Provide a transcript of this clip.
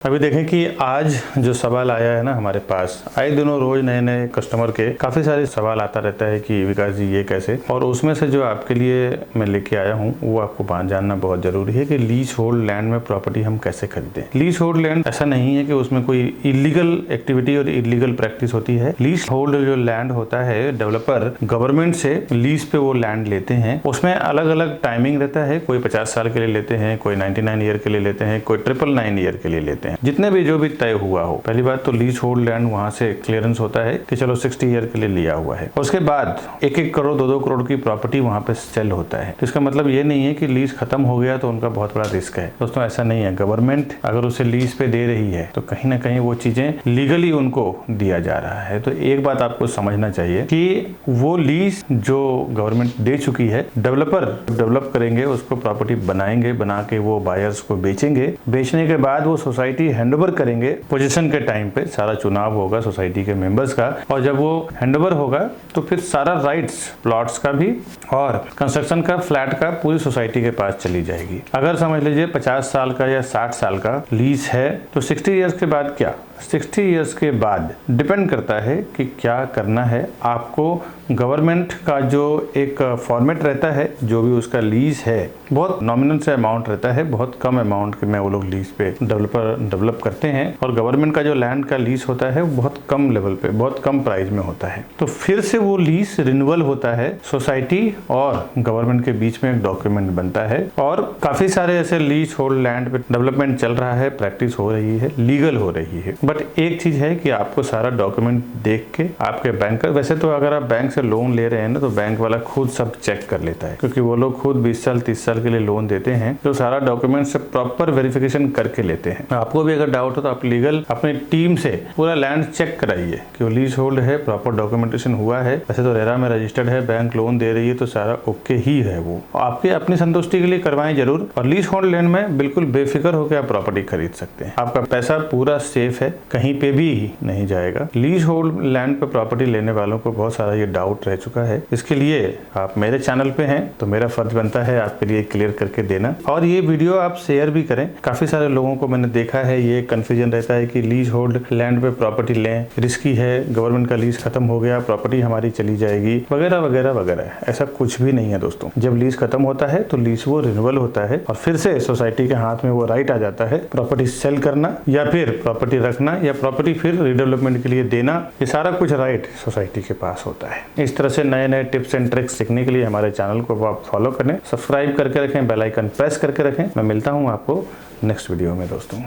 अभी देखें कि आज जो सवाल आया है ना हमारे पास, आए दिनों रोज नए नए कस्टमर के काफ़ी सारे सवाल आता रहता है कि विकास जी ये कैसे, और उसमें से जो आपके लिए मैं लेके आया हूँ वो आपको जानना बहुत ज़रूरी है कि लीज होल्ड लैंड में प्रॉपर्टी हम कैसे खरीदें। लीज होल्ड लैंड ऐसा नहीं है कि उसमें कोई इलीगल एक्टिविटी और इलीगल प्रैक्टिस होती है। लीज होल्ड जो लैंड होता है, डेवलपर गवर्नमेंट से लीज पे वो लैंड लेते हैं, उसमें अलग अलग टाइमिंग रहता है। कोई 50 साल के लिए लेते हैं, कोई 99 ईयर के लिए लेते हैं, कोई 999 ईयर के लिए लेते हैं। जितने भी जो भी तय हुआ हो, पहली बात तो लीज होल्ड लैंड वहां से क्लियरेंस होता है कि चलो 60 ईयर के लिए लिया हुआ है। उसके बाद 1-1 करोड़ 2-2 करोड़ की प्रॉपर्टी वहां पे सेल होता है। तो इसका मतलब ये नहीं है कि लीज खत्म हो गया तो उनका बहुत बड़ा रिस्क है। दोस्तों ऐसा नहीं है। गवर्नमेंट अगर उसे लीज पे दे रही है तो कहीं ना कहीं वो चीजें लीगली उनको दिया जा रहा है। तो एक बात आपको समझना चाहिए कि वो लीज जो गवर्नमेंट दे चुकी है, डेवलपर डेवलप करेंगे, उसको प्रॉपर्टी बनाएंगे, बना के वो बायर्स को बेचेंगे। बेचने के बाद वो सोसाइटी हैंडओवर करेंगे। पोजीशन के टाइम पे सारा चुनाव होगा सोसाइटी के मेंबर्स का, और जब वो हैंडओवर होगा तो फिर सारा राइट्स प्लॉट्स का भी और कंस्ट्रक्शन का, फ्लैट का पूरी सोसाइटी के पास चली जाएगी। अगर समझ लीजिए 50 साल का या 60 साल का लीज है तो 60 इयर्स के बाद क्या, 60 इयर्स के बाद डिपेंड करता है कि क्या करना है आपको। गवर्नमेंट का जो एक फॉर्मेट रहता है, जो भी उसका लीज है, बहुत नॉमिनल से अमाउंट रहता है, बहुत कम अमाउंट में वो लोग लीज पे डेवलपर डेवलप करते हैं। और गवर्नमेंट का जो लैंड का लीज होता है वो बहुत कम लेवल पे, बहुत कम प्राइस में होता है। तो फिर से वो लीज रिन्यूअल होता है, सोसाइटी और गवर्नमेंट के बीच में एक डॉक्यूमेंट बनता है। और काफी सारे ऐसे लीज होल्ड लैंड पे डेवलपमेंट चल रहा है, प्रैक्टिस हो रही है, लीगल हो रही है। बट एक चीज है कि आपको सारा डॉक्यूमेंट देख के आपके बैंक, वैसे तो अगर आप बैंक से लोन ले रहे हैं ना तो बैंक वाला खुद सब चेक कर लेता है, क्योंकि वो लोग खुद 20 साल 30 साल के लिए लोन देते हैं, तो सारा डॉक्यूमेंट से प्रॉपर वेरिफिकेशन करके लेते हैं। आपको भी अगर डाउट हो तो आप लीगल अपनी टीम से पूरा लैंड चेक कराइए कि वो लीज होल्ड है, प्रॉपर डॉक्यूमेंटेशन हुआ है। वैसे तो रेरा में रजिस्टर्ड है, बैंक लोन दे रही है, तो सारा ओके ही है। वो आपके अपनी संतुष्टि के लिए करवाएं जरूर। और लीज होल्ड लैंड में बिल्कुल बेफिक्र होकर आप प्रॉपर्टी खरीद सकते हैं। आपका पैसा पूरा सेफ है, कहीं पे भी नहीं जाएगा। लीज होल्ड लैंड पे प्रॉपर्टी लेने वालों को बहुत सारा ये डाउट रह चुका है। इसके लिए आप मेरे चैनल पे हैं तो मेरा फर्ज बनता है आपके लिए क्लियर करके देना। और ये वीडियो आप शेयर भी करें। काफी सारे लोगों को मैंने देखा है ये कंफ्यूजन रहता है कि लीज होल्ड लैंड पे प्रॉपर्टी लें, रिस्की है, गवर्नमेंट का लीज खत्म हो गया, प्रॉपर्टी हमारी चली जाएगी, वगैरह वगैरह वगैरह। ऐसा कुछ भी नहीं है दोस्तों। जब लीज खत्म होता है तो लीज वो रिन्यूअल होता है और फिर से सोसाइटी के हाथ में वो राइट आ जाता है प्रॉपर्टी सेल करना या फिर प्रॉपर्टी रखना या प्रॉपर्टी फिर रीडेवलपमेंट के लिए देना। ये सारा कुछ राइट सोसाइटी के पास होता है। इस तरह से नए नए टिप्स एंड ट्रिक्स सीखने के लिए हमारे चैनल को आप फॉलो करें, सब्सक्राइब करके रखें, बेल आइकन प्रेस करके रखें। मैं मिलता हूं आपको नेक्स्ट वीडियो में दोस्तों।